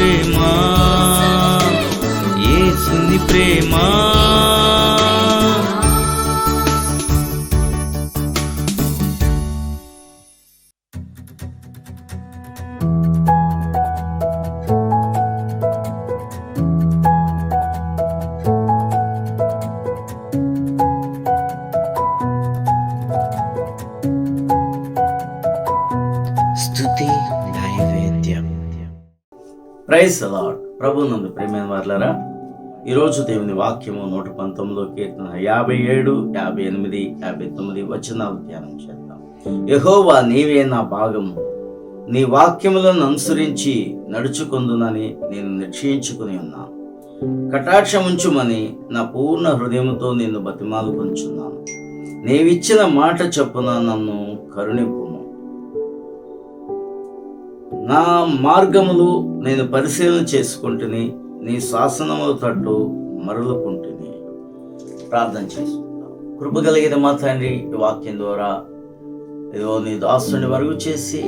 ప్రేమ, యేసుని ప్రేమ. స్తుతి నైవేద్యం. Praise the Lord. ప్రభువునందు ప్రియమైన వారలారా, ఈరోజు దేవుని వాక్యము 119 కీర్తన 57, 58, 59 వచనాలు ధ్యానం చేద్దాం. యెహోవా నీవే నా భాగము, నీ వాక్యములను అనుసరించి నడుచుకొందునని నేను నిశ్చయించుకుని ఉన్నాను. కటాక్షముంచుమని నా పూర్ణ హృదయముతో నిన్ను బతిమాలుకొంచున్నాను. నీవిచ్చిన మాట చొప్పున నన్ను కరుణింపుము. నా మార్గములు నేను పరిశీలన చేసుకుంటుని, నీ శాసనముల తట్టు మరలుకుంటుని. ప్రార్థన చేసుకుంటాం. కృప కలిగిన మా తండ్రి, ఈ వాక్యం ద్వారా ఏదో నీ దాసుని వరకు చేసి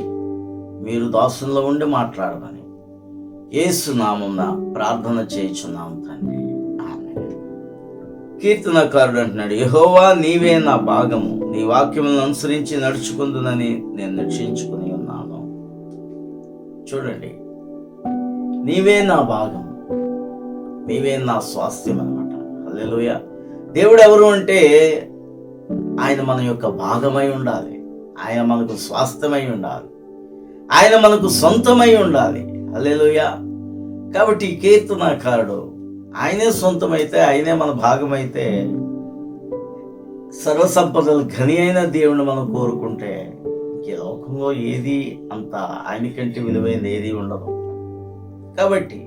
మీరు దాసునిలో ఉండి మాట్లాడమని యేసు నామమున ప్రార్థన చేయుచున్నాము తండ్రి, ఆమేన్. కీర్తనకారుడు అంటున్నాడు, యెహోవా నీవే నా భాగము, నీ వాక్యములను అనుసరించి నడుచుకుందునని నేను నిశ్చయించుకుని ఉన్నాను. చూడండి, నీవే నా భాగం, నీవే నా స్వాస్థ్యం అన్నమాట. హల్లెలూయా. దేవుడు ఎవరు అంటే ఆయన మన యొక్క భాగమై ఉండాలి, ఆయన మనకు స్వాస్థ్యమై ఉండాలి, ఆయన మనకు సొంతమై ఉండాలి. హల్లెలూయా. కాబట్టి ఈ కీర్తనాకారుడు ఆయనే సొంతమైతే, ఆయనే మన భాగమైతే, సర్వసంపదలు ఘని అయిన దేవుణ్ణి మనం కోరుకుంటే ఈ లోకంలో ఏది అంత ఆయనకంటే విలువైనది ఏది ఉండదు. కాబట్టి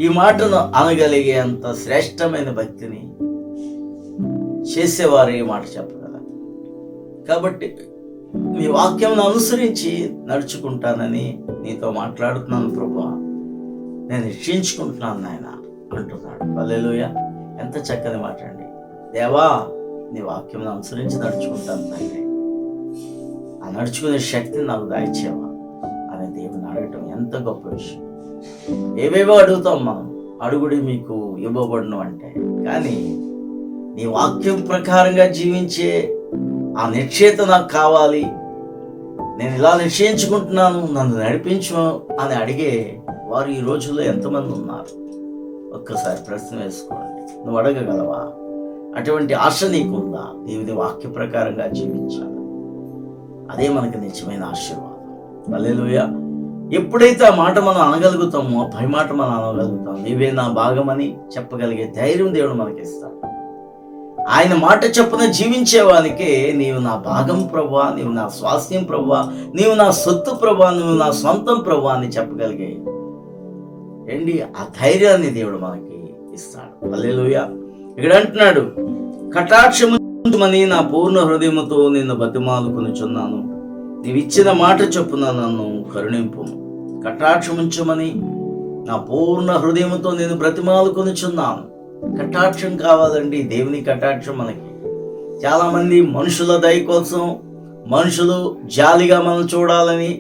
ఈ మాటను అనగలిగే అంత శ్రేష్టమైన భక్తిని చేసేవారు ఈ మాట చెప్పగలరు. కాబట్టి నీ వాక్యం అనుసరించి నడుచుకుంటానని నీతో మాట్లాడుతున్నాను ప్రభువా, నేను నిశ్చయించుకుంటున్నాను నాయన అంటున్నాడు. హల్లెలూయా. ఎంత చక్కని మాట అండి. దేవా, నీ వాక్యం అనుసరించి నడుచుకుంటాను తండ్రి, ఆ నడుచుకునే శక్తిని నాకు దాయిచ్చేవా అని దేవుని అడగటం ఎంత గొప్ప విషయం. ఏవేవో అడుగుతాం మనం, అడుగుడి మీకు ఇవ్వబడును అంటే, కానీ నీ వాక్యం ప్రకారంగా జీవించే ఆ నిశ్చయత నాకు కావాలి, నేను ఇలా నిశ్చయించుకుంటున్నాను, నన్ను నడిపించు అని అడిగే వారు ఈ రోజుల్లో ఎంతమంది ఉన్నారు? ఒక్కసారి ప్రశ్న వేసుకోండి. నువ్వు అడగగలవా? అటువంటి ఆశ నీకుందా? దేవుని వాక్య ప్రకారంగా జీవించాలి. అదే మనకి నిజమైన ఆశీర్వాదం. హల్లెలూయా. ఎప్పుడైతే ఆ మాట మనం అనగలుగుతామో, ఆ పై మాట మనం అనగలుగుతాం, నీవే నా భాగమని చెప్పగలిగే ధైర్యం దేవుడు మనకిస్తాడు. ఆయన మాట చొప్పున జీవించేవానికి నీవు నా భాగం ప్రభువా, నీవు నా స్వాస్థ్యం ప్రభువా, నీవు నా సొత్తు ప్రభువా, నువ్వు నా సొంతం ప్రభువా అని చెప్పగలిగే ఆ ధైర్యాన్ని దేవుడు మనకి ఇస్తాడు. హల్లెలూయా. ఇక్కడ అంటున్నాడు, కటాక్షముంచుమని నా పూర్ణ హృదయముతో నిన్ను బతిమాలుకొనుచున్నాను. నీవిచ్చిన మాట చొప్పున నన్ను కరుణింపు. కటాక్షముంచమని నా పూర్ణ హృదయముతో నేను బ్రతిమాలుకొనుచున్నాను. కటాక్షం కావాలండి, దేవుని కటాక్షం మనకి. చాలామంది మనుషుల దయ కోసం, మనుషులు జాలిగా మనం చూడాలని,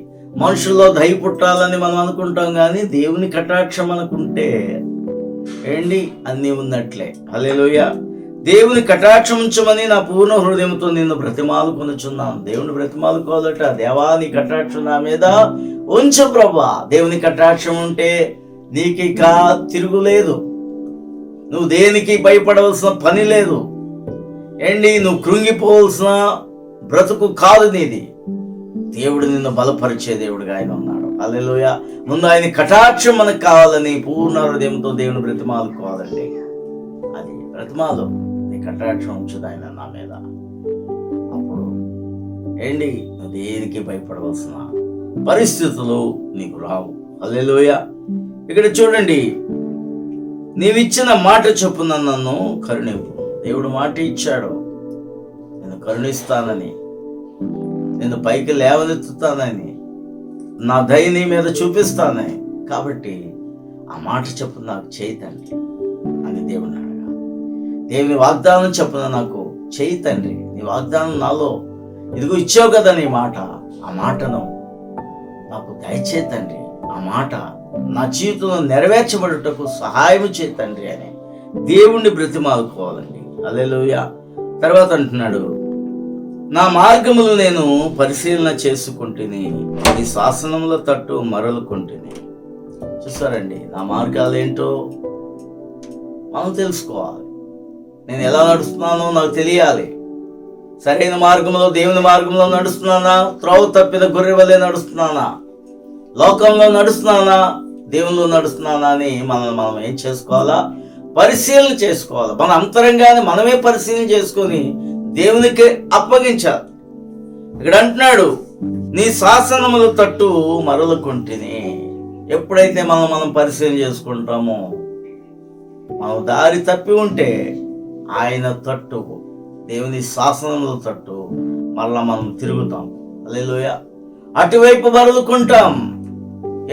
మనుషుల్లో దయ పుట్టాలని మనం అనుకుంటాం, కానీ దేవుని కటాక్షం అనుకుంటే అన్నీ ఉన్నట్లే. హల్లెలూయా. దేవుని కటాక్షం ఉంచమని నా పూర్ణ హృదయంతో నిన్ను బ్రతిమాలుకొనుచున్నాను. దేవుని బ్రతిమాలుకోవాలట. దేవా, నీ కటాక్షం నా మీద ఉంచు ప్రభువా. దేవుని కటాక్షం ఉంటే నీకు ఇక తిరుగులేదు. నువ్వు దేనికి భయపడవలసిన పని లేదు. నువ్వు కృంగిపోవలసిన బ్రతుకు కాదు నీది. దేవుడు నిన్ను బలపరిచే దేవుడుగా ఆయన ఉన్నాడు. హల్లెలూయా. ముందు ఆయన కటాక్షం మనకు కావాలని పూర్ణ హృదయంతో దేవుని బ్రతిమాలుకోవాలండి. అది బ్రతిమాలు, నీ కటాక్షం ఉంచుదు ఆయన నా మీద. అప్పుడు నువ్వు దేనికి భయపడవలసిన పరిస్థితులు నీకు రావు. హల్లెలూయా. ఇక్కడ చూడండి, నీవిచ్చిన మాట చొప్పున నన్ను కరుణింపు. దేవుడు మాట ఇచ్చాడు, నేను కరుణిస్తానని, నేను పైకి లేవనెత్తుతానని, నా దయ నీ మీద చూపిస్తానని. కాబట్టి ఆ మాట చొప్పున నాకు చేయి తండ్రి అని దేవుని అడగా. దేవుని వాగ్దానం చొప్పున నాకు చేయి తండ్రి, నీ వాగ్దానం నాలో ఇదిగో ఇచ్చావు కదా నీ మాట, ఆ మాటను నాకు దయచే తండ్రి ఆ మాట నా జీవితంలో నెరవేర్చబడుటకు సహాయం చేయి తండ్రి అని దేవుణ్ణి బ్రతిమాలుకోవాలండి. హల్లెలూయా. తర్వాత అంటున్నాడు, నా మార్గములు నేను పరిశీలన చేసుకుంటుని, నీ శాసనముల తట్టు మరలుకుంటుని. చూసారండి, నా మార్గాలు ఏంటో మనం తెలుసుకోవాలి. నేను ఎలా నడుస్తున్నానో నాకు తెలియాలి. సరైన మార్గంలో, దేవుని మార్గంలో నడుస్తున్నానా, త్రోవ తప్పిన గొర్రె వలె నడుస్తున్నానా, లోకంలో నడుస్తున్నానా, దేవునిలో నడుస్తున్నానా అని మనం ఏం చేసుకోవాలా? పరిశీలన చేసుకోవాలి. మన అంతరంగాన్ని మనమే పరిశీలన చేసుకొని దేవునికి అప్పగించాలి. ఇక్కడ అంటున్నాడు, నీ శాసనముల తట్టు మరలుకుంటుని. ఎప్పుడైతే మనం పరిశీలన చేసుకుంటామో, మనం దారి తప్పి ఉంటే ఆయన తట్టు, దేవుని శాసనముల తట్టు మళ్ళా మనం తిరుగుతాం. హల్లెలూయా. అటువైపు మరలుకుంటాం.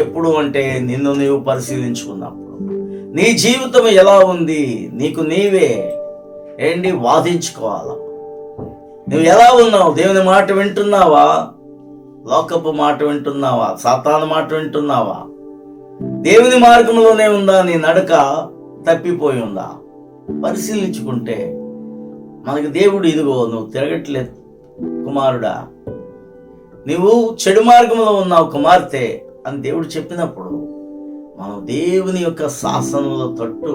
ఎప్పుడు అంటే నిన్ను నీవు పరిశీలించుకున్నప్పుడు. నీ జీవితం ఎలా ఉంది, నీకు నీవే వాదించుకోవాలా. నువ్వు ఎలా ఉన్నావు? దేవుని మాట వింటున్నావా? లోకపు మాట వింటున్నావా? సాతాను మాట వింటున్నావా? దేవుని మార్గంలోనే ఉందా? నీ నడక తప్పిపోయి ఉందా? పరిశీలించుకుంటే మనకి దేవుడు, ఇదిగో నువ్వు తిరగట్లేదు కుమారుడా, నువ్వు చెడు మార్గంలో ఉన్నావు కుమార్తె అని దేవుడు చెప్పినప్పుడు మనం దేవుని యొక్క శాసనముల తట్టు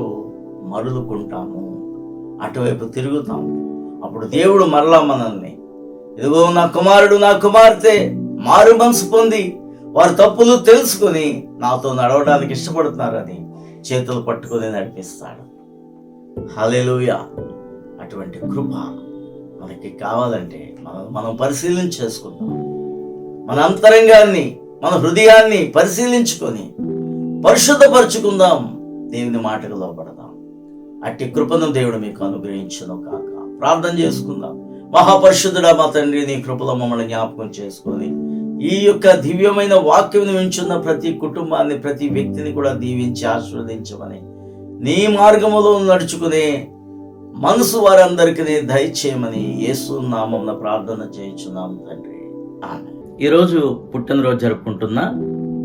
మరలుకుంటాము, అటువైపు తిరుగుతాము. అప్పుడు దేవుడు మరలా మనల్ని, ఇదిగో నా కుమారుడు నా కుమార్తె మారు మనసు పొంది వారి తప్పులు తెలుసుకుని నాతో నడవడానికి ఇష్టపడుతున్నారని చేతులు పట్టుకొని నడిపిస్తాడు. హల్లెలూయా. అటువంటి కృప మనకి కావాలంటే మనం పరిశీలన చేసుకుందాం. మన అంతరంగాన్ని, మన హృదయాన్ని పరిశీలించుకొని పరిశుద్ధపరచుకుందాం. దేవుని మాటకు లోపడదాం. అట్టి కృపను దేవుడు మీకు అనుగ్రహించును కాక. ప్రార్థన చేసుకుందాం. మహాపరిశుద్ధుడా మా తండ్రి, నీ కృపలో మమ్మల్ని జ్ఞాపకం చేసుకొని ఈ యొక్క దివ్యమైన వాక్యం వింటున్న ప్రతి కుటుంబాన్ని, ప్రతి వ్యక్తిని కూడా దీవించి ఆశీర్వదించమని, నీ మార్గములో నడుచుకునే మనసు వారందరికీ దయచేయమని యేసు నామమున ప్రార్థన చేయించున్నాం తండ్రి. ఆమేన్. ఈరోజు పుట్టినరోజు జరుపుకుంటున్న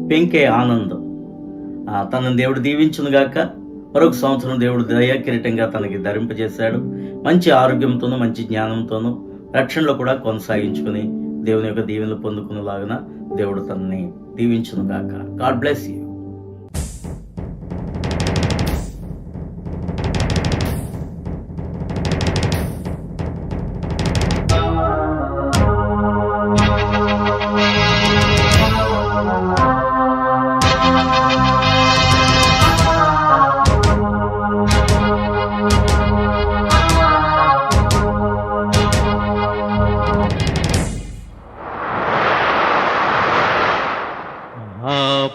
పెంకే ఆనందం, తనను దేవుడు దీవించును గాక. మరొక సంవత్సరం దేవుడు దయా కిరీటంగా తనకి ధరింపజేశాడు. మంచి ఆరోగ్యంతోనూ మంచి జ్ఞానంతోనూ రక్షణలో కూడా కొనసాగించుకుని దేవుని యొక్క దీవెనలు పొందుకునేలాగా దేవుడు తనని దీవించును గాక. God bless you.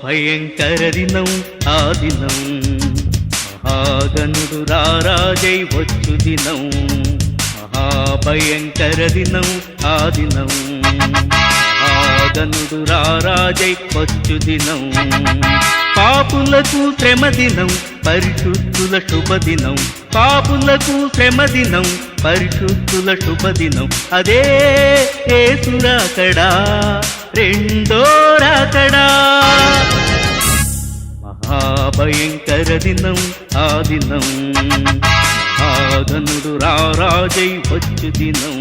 భయంకర దినం ఆ దినం, మహాగణుడు రారాజై వచ్చు దినం. మహాభయంకర దినం ఆ దినం, మహాగణుడు రారాజై వచ్చు దినం. పాపులకు శ్రమ దినం, పరిశుద్ధుల శుభదినం. పాపులకు శ్రమ దినం, పరిశుద్ధుల శుభదినం. అదే యేసు రాకడా, రెండో రాకడా. మహాభయంకర దినం ఆ దినం, మహాగణుడు రారాజై వచ్చు దినం.